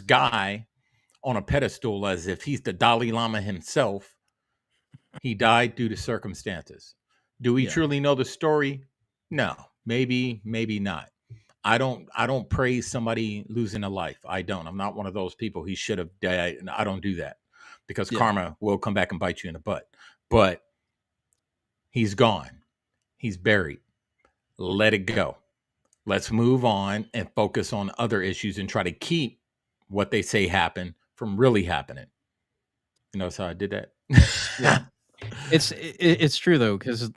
guy on a pedestal as if he's the Dalai Lama himself. He died due to circumstances. Do we truly know the story? No. Maybe not. I don't praise somebody losing a life. I don't. I'm not one of those people. He should have died. I don't do that because karma will come back and bite you in the butt. But he's gone. He's buried. Let it go. Let's move on and focus on other issues and try to keep what they say happened from really happening. You notice how I did that? Yeah. It's true though, because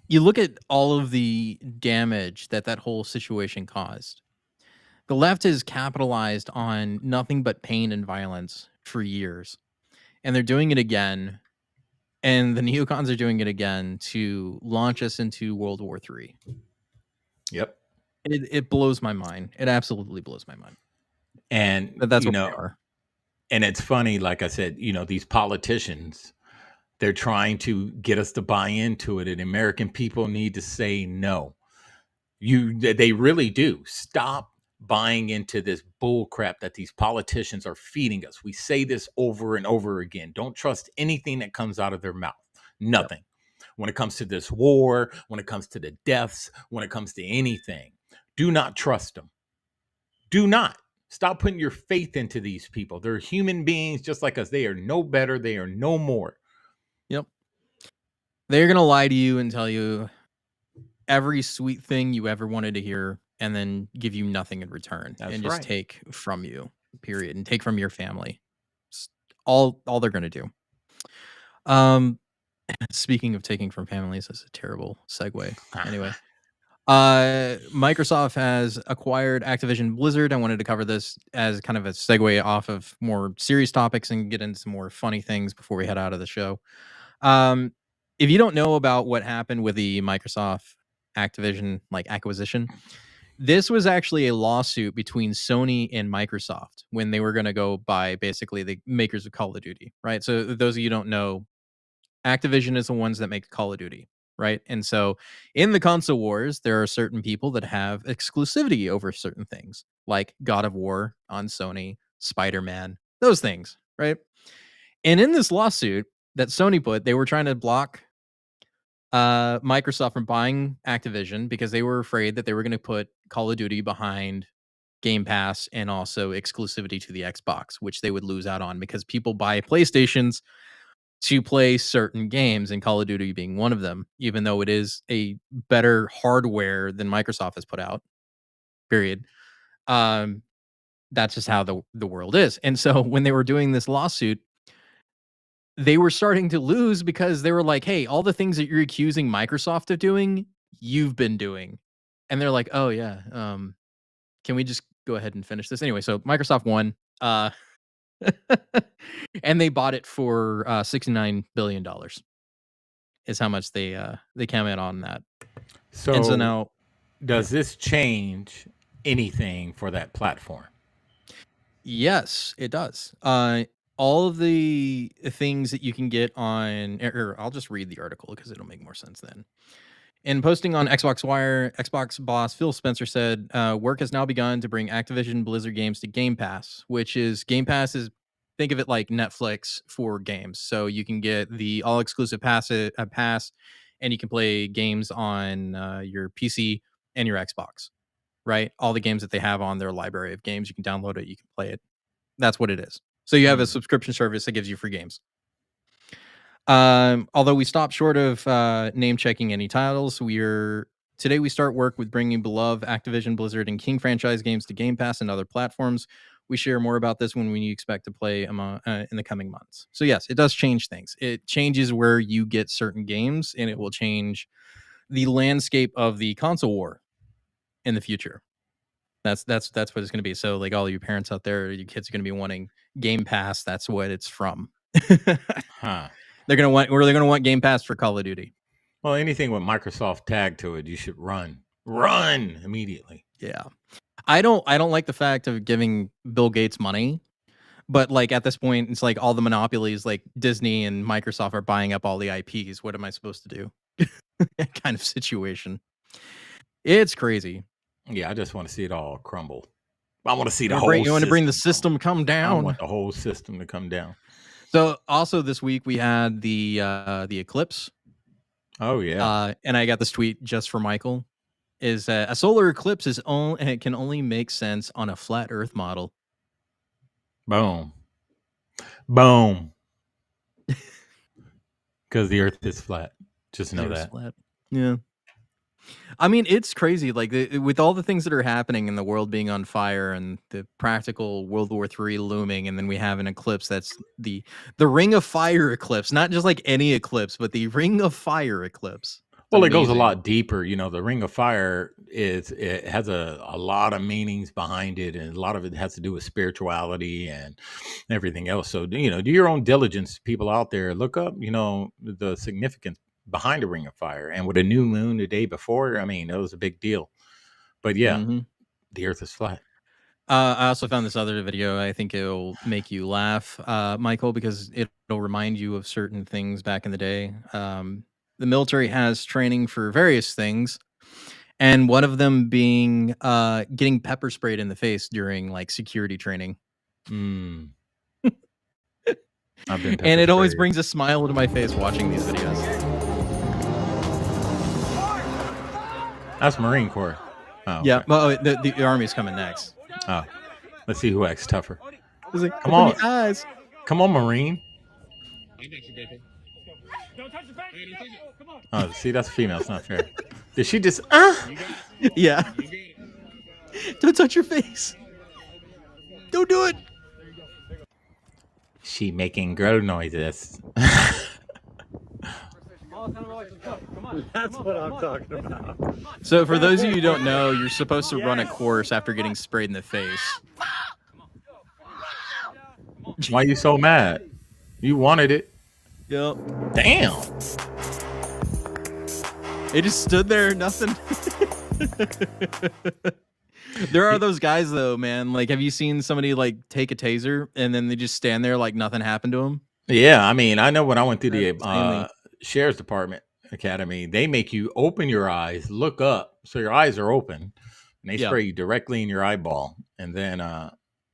you look at all of the damage that whole situation caused. The left has capitalized on nothing but pain and violence for years, and they're doing it again. And the neocons are doing it again to launch us into World War III. Yep. It blows my mind. It absolutely blows my mind. And But that's what they are. And it's funny, like I said, these politicians, they're trying to get us to buy into it, and American people need to say no. They really do. Stop buying into this bull crap that these politicians are feeding us. We say this over and over again. Don't trust anything that comes out of their mouth. Nothing. Yep. When it comes to this war, when it comes to the deaths, when it comes to anything, do not trust them. Do not. Stop putting your faith into these people. They're human beings just like us. They are no better. They are no more. Yep. They're going to lie to you and tell you every sweet thing you ever wanted to hear and then give you nothing in return. That's and right. Just take from you, period, and take from your family. It's all they're going to do. Speaking of taking from families, that's a terrible segue. Anyway, Microsoft has acquired Activision Blizzard. I wanted to cover this as kind of a segue off of more serious topics and get into some more funny things before we head out of the show. If you don't know about what happened with the Microsoft Activision acquisition, this was actually a lawsuit between Sony and Microsoft when they were going to go buy basically the makers of Call of Duty, right? So those of you who don't know, Activision is the ones that make Call of Duty, right? And so in the console wars, there are certain people that have exclusivity over certain things, like God of War on Sony, Spider-Man, those things, right? And in this lawsuit that Sony put, they were trying to block Microsoft from buying Activision because they were afraid that they were going to put Call of Duty behind Game Pass and also exclusivity to the Xbox, which they would lose out on because people buy PlayStations to play certain games, and Call of Duty being one of them, even though it is a better hardware than Microsoft has put out, period. That's just how the world is. And so when they were doing this lawsuit, they were starting to lose because they were like, hey, all the things that you're accusing Microsoft of doing, you've been doing. And they're like, oh, yeah, can we just go ahead and finish this? Anyway, so Microsoft won. And they bought it for $69 billion is how much they came in on that. So now, does this change anything for that platform? Yes, it does. All of the things that you can get on, or I'll just read the article because it'll make more sense then. In posting on Xbox Wire, Xbox boss Phil Spencer said, work has now begun to bring Activision Blizzard games to Game Pass, which is Game Pass is, think of it like Netflix for games. So you can get the all-exclusive pass and you can play games on your PC and your Xbox, right? All the games that they have on their library of games, you can download it, you can play it. That's what it is. So you have a subscription service that gives you free games. Although we stopped short of name checking any titles, today we start work with bringing beloved Activision Blizzard and King franchise games to Game Pass and other platforms. We share more about this when we expect to play in the coming months. So yes, it does change things. It changes where you get certain games, and it will change the landscape of the console war in the future. That's what it's going to be. So like all you parents out there, your kids are going to be wanting Game Pass. That's what it's from. Huh. They're going to want Game Pass for Call of Duty. Well, anything with Microsoft tag to it, you should run immediately. Yeah. I don't like the fact of giving Bill Gates money, but like at this point, it's like all the monopolies, like Disney and Microsoft are buying up all the IPs. What am I supposed to do? Kind of situation. It's crazy. Yeah, I just want to see it all crumble. I want to see the whole system. You want to bring the system come down? I want the whole system to come down. So also this week we had the eclipse. Oh yeah. And I got this tweet just for Michael. Is a solar eclipse it can only make sense on a flat Earth model. Boom. Because the Earth is flat. Just know that. Flat. Yeah. I mean, it's crazy. Like with all the things that are happening in the world being on fire and the practical World War III looming, and then we have an eclipse that's the Ring of Fire eclipse, not just like any eclipse, but the Ring of Fire eclipse. Well, it goes a lot deeper. You know, the Ring of Fire it has a lot of meanings behind it, and a lot of it has to do with spirituality and everything else. So, you know, do your own diligence, people out there. Look up, you know, the significance behind the Ring of Fire. And with a new moon the day before, I mean, it was a big deal. But yeah, the Earth is flat. I also found this other video. I think it'll make you laugh, Michael, because it'll remind you of certain things back in the day. The military has training for various things, and one of them being getting pepper sprayed in the face during like security training. I've been and it always brings a smile to my face watching these videos. That's Marine Corps. Oh, yeah. okay. Well, the Army's coming next. Oh, let's see who acts tougher. Like, come on, eyes. Come on, Marine. Oh, see, that's female. It's not fair. Did she just? Yeah. Don't touch your face. Don't do it. She making girl noises. That's what I'm talking about. So for those of you who don't know, you're supposed to run a course after getting sprayed in the face. Why are you so mad? You wanted it. Yep. Damn. It just stood there, nothing. There are those guys though, man. Like, have you seen somebody like take a taser and then they just stand there like nothing happened to them? Yeah, I mean, I know when I went through the Sheriff's Department Academy, they make you open your eyes, look up, so your eyes are open, and they spray you directly in your eyeball, and then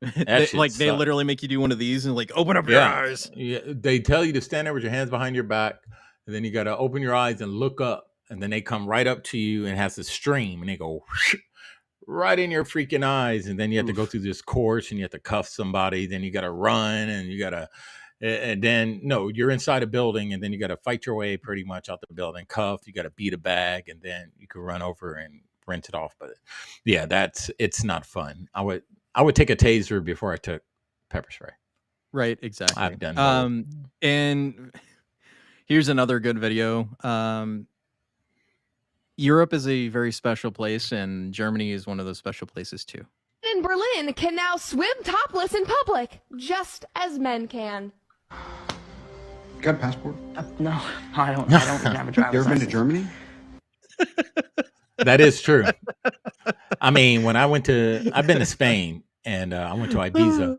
they literally make you do one of these and like open up your eyes. Yeah, they tell you to stand there with your hands behind your back, and then you got to open your eyes and look up, and then they come right up to you and has a stream, and they go right in your freaking eyes, and then you have to go through this course, and you have to cuff somebody, then you got to run, and you got to. And then, no, you're inside a building, and then you got to fight your way pretty much out the building, cuffed. You got to beat a bag, and then you can run over and rinse it off. But yeah, it's not fun. I would take a taser before I took pepper spray. Right, exactly. I've done both. And here's another good video. Europe is a very special place, and Germany is one of those special places too. In Berlin can now swim topless in public, just as men can. You got a passport? No, I don't have a driver's license. You ever been to Germany? That is true. I mean, I've been to Spain, and I went to Ibiza,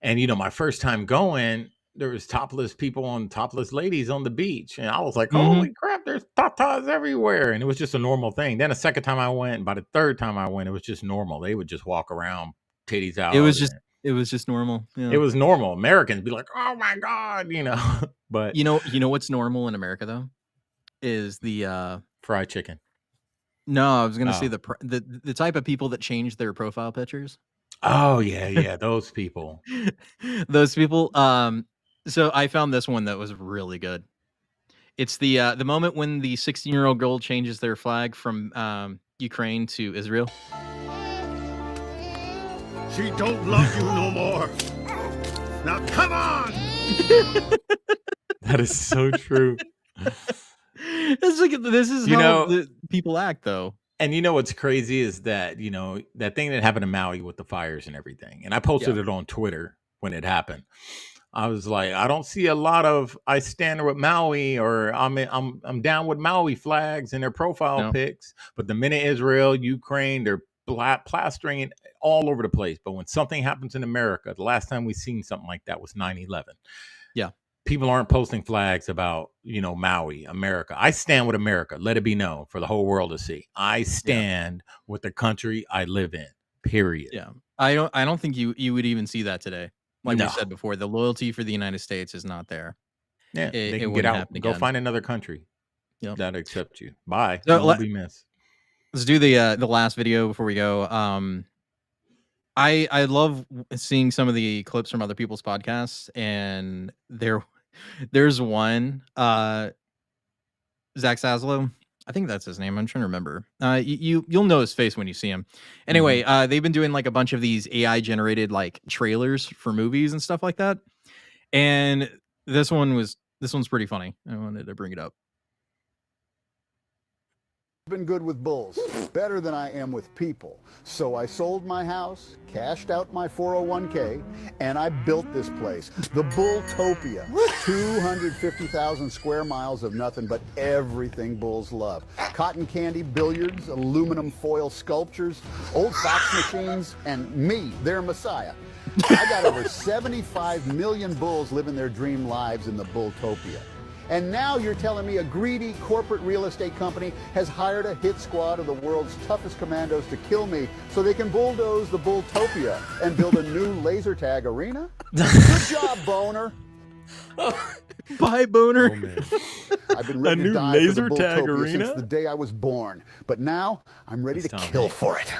and you know, my first time going, there was topless people and topless ladies on the beach, and I was like, holy crap, there's tatas everywhere, and it was just a normal thing. Then the second time I went, and by the third time I went, it was just normal. They would just walk around, titties out. It was just normal. Yeah. It was normal. Americans be like, oh my God, you know. But you know what's normal in America though? is the Fried chicken. no, I was gonna say Oh. the type of people that change their profile pictures. Oh yeah, those people. Those people. So I found this one that was really good. It's the moment when the 16-year-old girl changes their flag from Ukraine to Israel. She don't love you no more. Now come on! That is so true. It's like this is how the people act, though. And you know what's crazy is that, that thing that happened in Maui with the fires and everything. And I posted it on Twitter when it happened. I was like, I don't see a lot of I stand with Maui or I'm down with Maui flags in their profile pics. But the minute Israel, Ukraine, they're plastering it all over the place. But when something happens in America, the last time we seen something like that was 9/11. Yeah. People aren't posting flags about, Maui, America. I stand with America. Let it be known for the whole world to see. I stand with the country I live in. Period. Yeah. I don't think you would even see that today. Like No. we said before, the loyalty for the United States is not there. Yeah, they can get wouldn't out. happen Go again. find another country that accept you. Bye. So You won't be missed. Let's do the last video before we go. I love seeing some of the clips from other people's podcasts, and there's one Zach Saslow. I think that's his name. I'm trying to remember. You'll know his face when you see him. Anyway, they've been doing like a bunch of these AI generated like trailers for movies and stuff like that. And this one's pretty funny. I wanted to bring it up. Been good with bulls, better than I am with people. So I sold my house, cashed out my 401k, and I built this place, the Bulltopia. 250,000 square miles of nothing but everything bulls love. Cotton candy, billiards, aluminum foil sculptures, old fax machines, and me, their messiah. I got over 75 million bulls living their dream lives in the Bulltopia. And now you're telling me a greedy corporate real estate company has hired a hit squad of the world's toughest commandos to kill me so they can bulldoze the Bulltopia and build a new laser tag arena? Good job, Boner. Bye, Boner. Oh, man. I've been ready to die for the Bulltopia since the day I was born. But now I'm ready to kill for it.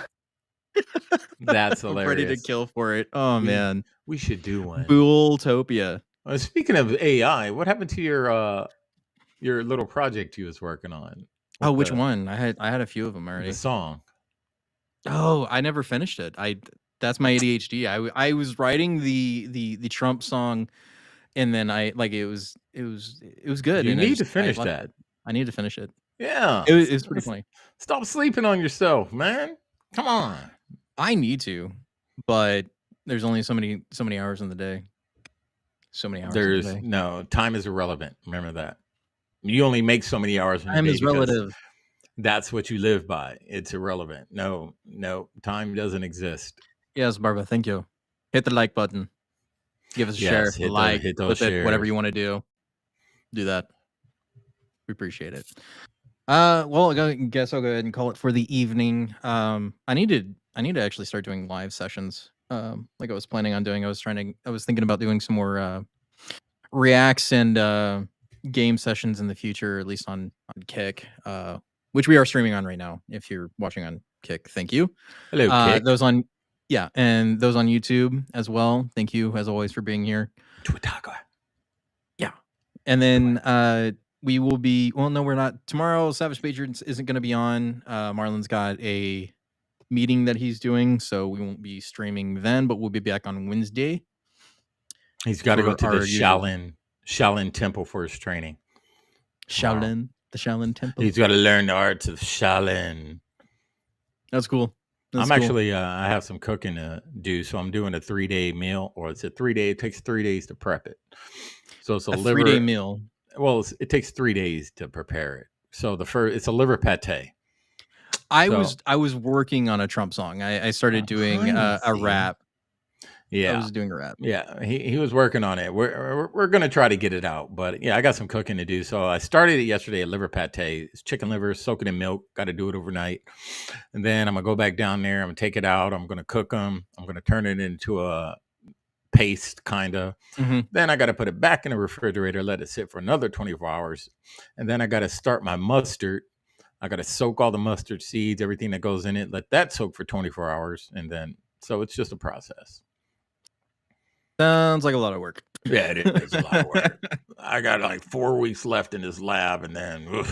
That's hilarious. Ready to kill for it. Oh, man. We should do one. Bulltopia. Speaking of AI, what happened to your little project you was working on? Oh, which one? I had a few of them already. The song. Oh, I never finished it. That's my ADHD. I was writing the Trump song, and then it was good. You need to finish that. I need to finish it. Yeah, it was pretty funny. Stop sleeping on yourself, man. Come on. I need to, but there's only so many hours in the day. So many hours. No, time is irrelevant. Remember that. You only make so many hours in a day. Time is relative. That's what you live by. It's irrelevant. No, time doesn't exist. Yes, Barba, thank you. Hit the like button. Give us a share, like, hit those shares. Whatever you want to do. Do that. We appreciate it. Well, I guess I'll go ahead and call it for the evening. I need to actually start doing live sessions. Like I was planning on doing. I was thinking about doing some more reacts and game sessions in the future, at least on Kick, which we are streaming on right now. If you're watching on Kick, thank you. Hello, Kick. And those on YouTube as well. Thank you as always for being here. Twitter. Yeah, and then we will be. Well, no, we're not tomorrow. Savage Patriots isn't going to be on. Marlon's got a meeting that he's doing, so we won't be streaming then, but we'll be back on Wednesday. He's got to go to the Shaolin Temple for his training. The Shaolin Temple. He's got to learn the arts of Shaolin. That's cool. Actually, I have some cooking to do, so I'm doing a 3-day meal, or it's a 3-day. It takes 3 days to prep it. So it's a liver 3-day meal. Well, it takes 3 days to prepare it. So it's a liver pate. I was working on a Trump song. I started doing a rap. Yeah, I was doing a rap. Yeah, he was working on it. We're gonna try to get it out, but yeah, I got some cooking to do. So I started it yesterday at liver pate. It's chicken liver, soak it in milk. Got to do it overnight, and then I'm gonna go back down there. I'm gonna take it out. I'm gonna cook them. I'm gonna turn it into a paste kind of. Mm-hmm. Then I got to put it back in the refrigerator, let it sit for another 24 hours. And then I got to start my mustard. I got to soak all the mustard seeds, everything that goes in it, let that soak for 24 hours. And then, so it's just a process. Sounds like a lot of work. Yeah, it is a lot of work. I got like 4 weeks left in this lab and then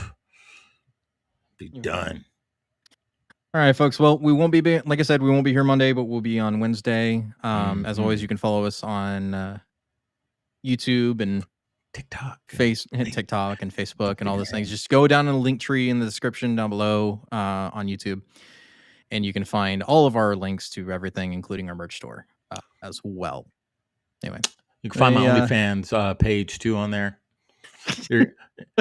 be done. All right, folks. Well, we won't be, like I said, we won't be here Monday, but we'll be on Wednesday. As always, you can follow us on YouTube and TikTok, TikTok and Facebook and all those things. Just go down in the link tree in the description down below on YouTube, and you can find all of our links to everything, including our merch store as well. Anyway, you can find my OnlyFans page too on there. You're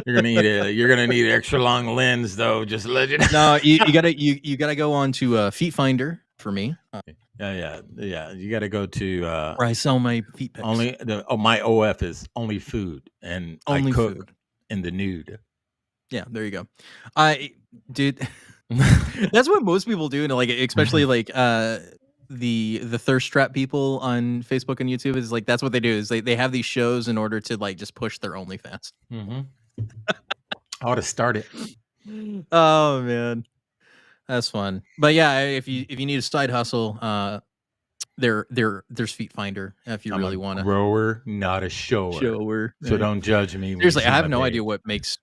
gonna need an extra long lens though. Just to let you know. No, you gotta go on to Feet Finder for me. Yeah. You got to go to where I sell my feet pics. My OF is only food, and only I cook food in the nude. Yeah, there you go. Dude, that's what most people do, and like especially like the thirst trap people on Facebook and YouTube is like that's what they do is they have these shows in order to like just push their OnlyFans. Mm-hmm. I ought to start it. Oh man. That's fun. But yeah, if you need a side hustle, there's Feet Finder if you really want to. Grower, not a shower. So don't judge me. Seriously, I have no idea what makes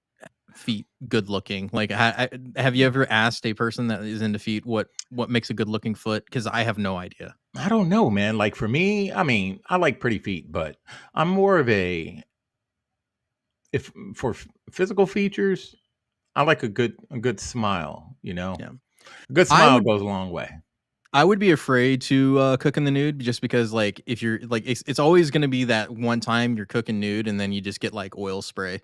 feet good looking. Like, have you ever asked a person that is into feet what makes a good looking foot? Because I have no idea. I don't know, man. Like for me, I mean, I like pretty feet, but I'm more of for physical features, I like a good smile. You know. Yeah. A good smile goes a long way. I would be afraid to cook in the nude just because, like, if you're like, it's always going to be that one time you're cooking nude and then you just get like oil spray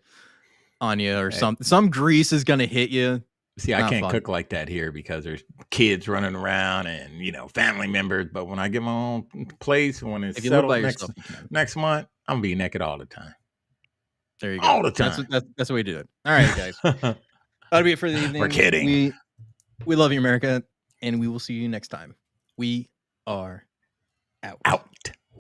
on you or some grease is going to hit you. See, I can't cook like that here because there's kids running around and family members. But when I get my own place, when it's settled next month, I'm gonna be naked all the time. There you go. All the time. That's the way to do it. All right, guys. That'll be it for the evening. We're kidding. We love you, America, and we will see you next time. We are out.